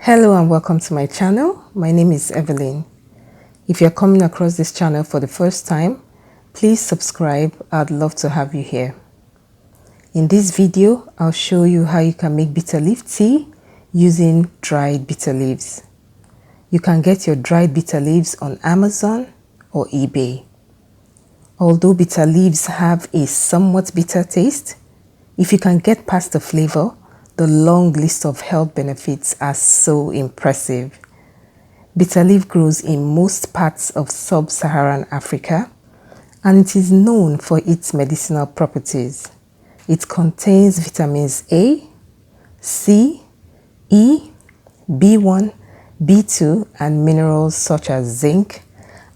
Hello and welcome to my channel. My name is Evelyn. If you're coming across this channel for the first time, please subscribe. I'd love to have you here. In this video, I'll show you how you can make bitter leaf tea using dried bitter leaves. You can get your dried bitter leaves on Amazon or eBay. Although bitter leaves have a somewhat bitter taste, if you can get past the flavor, the long list of health benefits are so impressive. Bitter leaf grows in most parts of sub-Saharan Africa, and it is known for its medicinal properties. It contains vitamins A, C, E, B1, B2, and minerals such as zinc,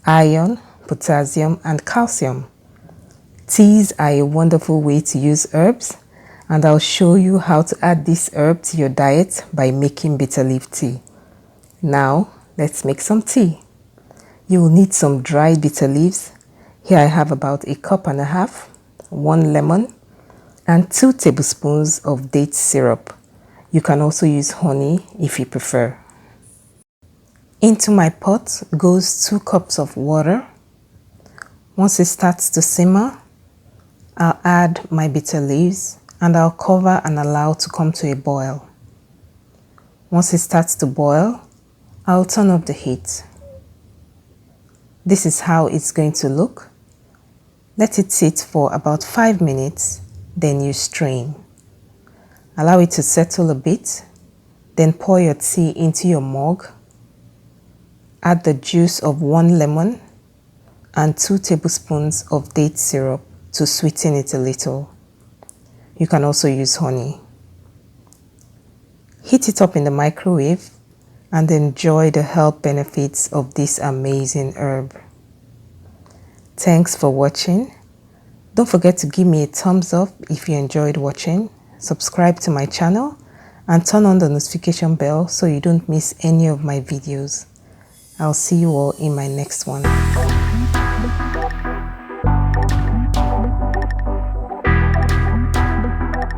iron, potassium, and calcium. Teas are a wonderful way to use herbs, and I'll show you how to add this herb to your diet by making bitter leaf tea. Now, let's make some tea. You will need some dried bitter leaves. Here I have about 1.5 cups, 1 lemon, and 2 tablespoons of date syrup. You can also use honey if you prefer. Into my pot goes 2 cups of water. Once it starts to simmer, I'll add my bitter leaves and I'll cover and allow to come to a boil. Once it starts to boil, I'll turn off the heat. This is how it's going to look. Let it sit for about 5 minutes, then you strain. Allow it to settle a bit, then pour your tea into your mug. Add the juice of 1 lemon and 2 tablespoons of date syrup to sweeten it a little. You can also use honey. Heat it up in the microwave and enjoy the health benefits of this amazing herb. Thanks for watching. Don't forget to give me a thumbs up if you enjoyed watching. Subscribe to my channel and turn on the notification bell so you don't miss any of my videos. I'll see you all in my next one.